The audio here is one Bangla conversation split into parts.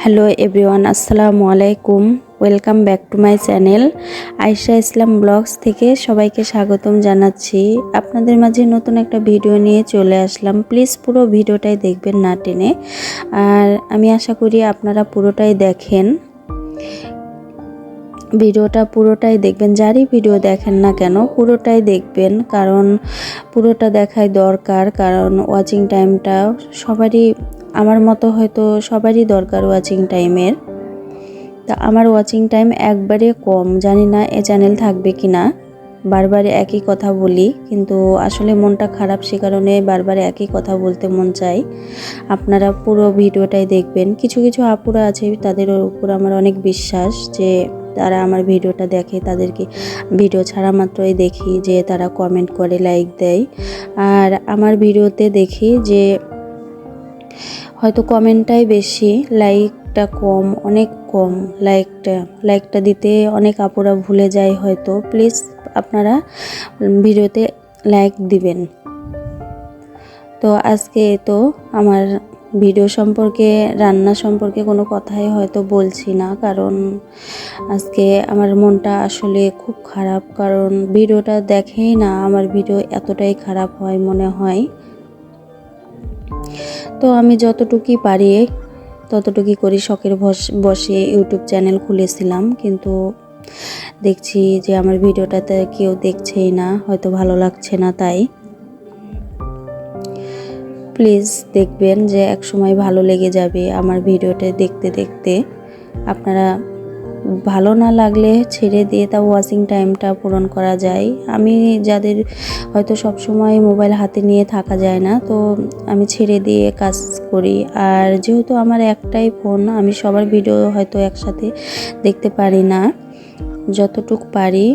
হ্যালো এভরিওয়ান, আসসালামু আলাইকুম। Welcome back to my channel Ayesha Islam blogs থেকে সবাইকে স্বাগতম জানাচ্ছি। আপনাদের মাঝে নতুন একটা ভিডিও নিয়ে চলে আসলাম। প্লিজ পুরো ভিডিওটাই দেখবেন না টেনে, আর আমি আশা করি আপনারা পুরোটাই দেখেন। ভিডিওটা পুরোটাই দেখবেন, যারই ভিডিও দেখেন না কেন পুরোটাই দেখবেন, কারণ পুরোটা দেখাই দরকার। কারণ ওয়াচিং টাইমটা সবারই, আমার মতো হয়তো সবারই দরকার ওয়াচিং টাইমের। তা আমার ওয়াচিং টাইম একবারে কম, জানি না এ চ্যানেল থাকবে কি না। বারবার একই কথা বলি, কিন্তু আসলে মনটা খারাপ, সে কারণে বারবার একই কথা বলতে মন চাই। আপনারা পুরো ভিডিওটাই দেখবেন। কিছু কিছু আপুরা আছে, তাদের উপর আমার অনেক বিশ্বাস যে তারা আমার ভিডিওটা দেখে, তাদেরকে ভিডিও ছাড়া মাত্রই দেখি যে তারা কমেন্ট করে, লাইক দেয়। আর আমার ভিডিওতে দেখি যে হয়তো কমেন্টটাই বেশি, লাইকটা কম, অনেক কম। লাইকটা দিতে অনেক আপুরা ভুলে যায় হয়তো। প্লিজ আপনারা ভিডিওতে লাইক দিবেন। তো আজকে তো আমার ভিডিও সম্পর্কে, রান্না সম্পর্কে কোনো কথাই হয়তো বলছি না, কারণ আজকে আমার মনটা আসলে খুব খারাপ। কারণ ভিডিওটা দেখেই না আমার ভিডিও এতটাই খারাপ হয় মনে হয়। তো আমি যতটুকুই পারি ততটুকুই করি, শখের বসে ইউটিউব চ্যানেল খুলেছিলাম, কিন্তু দেখছি যে আমার ভিডিওটাতে কেউ দেখছেই না, হয়তো ভালো লাগছে না। তাই প্লিজ দেখবেন, যে এক সময় ভালো লেগে যাবে আমার ভিডিওটা দেখতে দেখতে। আপনারা ভালো না লাগলে ছেড়ে দিয়ে তাও ওয়াচিং টাইমটা পূরণ করা যায়। আমি যাদের হয়তো সব সময় মোবাইল হাতে নিয়ে থাকা যায় না, তো আমি ছেড়ে দিয়ে কাজ করি। আর যেহেতু আমার একটাই ফোন, আমি সবার ভিডিও হয়তো একসাথে দেখতে পারি না। যতটুকু পারি,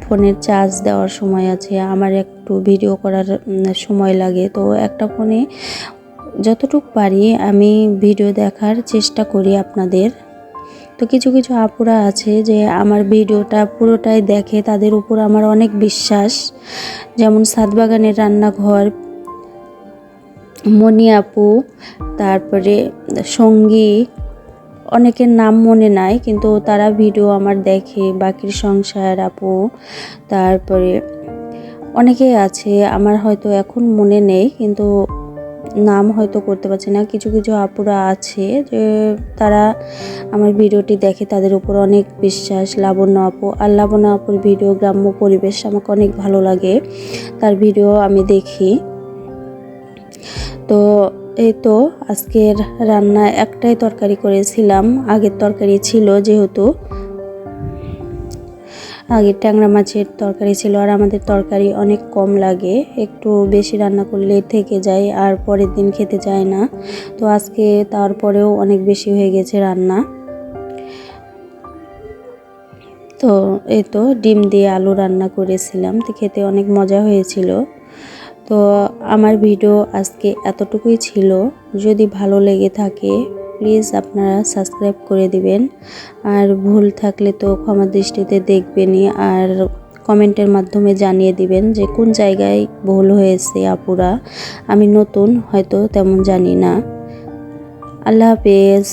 ফোনের চার্জ দেওয়ার সময় আছে, আমার একটু ভিডিও করার সময় লাগে, তো একটা ফোনে যতটুকু পারি আমি ভিডিও দেখার চেষ্টা করি আপনাদের। তো কিছু কিছু আপুরা আছে যে আমার ভিডিওটা পুরোটাই দেখে, তাদের উপর আমার অনেক বিশ্বাস। যেমন সাতবাগানের রান্নাঘর, মনি আপু, তারপরে সঙ্গী, অনেকের নাম মনে নাই, কিন্তু তারা ভিডিও আমার দেখে। বাকির সংসার আপু, তারপরে অনেকেই আছে, আমার হয়তো এখন মনে নেই, কিন্তু নাম হয়তো করতে পারছি না। কিছু কিছু আপুরা আছে যে তারা আমার ভিডিওটি দেখে, তাদের উপর অনেক বিশ্বাস। লাবণ্য আপু, আর লাবণ্য আপুর ভিডিও গ্রাম্য পরিবেশ আমাকে অনেক ভালো লাগে, তার ভিডিও আমি দেখি। তো এই তো আজকের রান্না একটাই তরকারি করেছিলাম, আগের তরকারি ছিল, যেহেতু আগের ট্যাংরা মাছের তরকারি ছিল। আর আমাদের তরকারি অনেক কম লাগে, একটু বেশি রান্না করলে থেকে যায় আর পরের দিন খেতে চায় না। তো আজকে তারপরেও অনেক বেশি হয়ে গেছে রান্না। তো এই তো ডিম দিয়ে আলু রান্না করেছিলাম, তো খেতে অনেক মজা হয়েছিল। তো আমার ভিডিও আজকে এতটুকুই ছিল। যদি ভালো লেগে থাকে প্লিজ আপনারা সাবস্ক্রাইব করে দিবেন, আর ভুল থাকলে তো ক্ষমা দৃষ্টিতে দেখবেনই, আর কমেন্টের মাধ্যমে জানিয়ে দিবেন যে কোন জায়গায় ভুল হয়েছে আপুরা। আমি নতুন, হয়তো তেমন জানি না। আল্লাহ হাফেজ।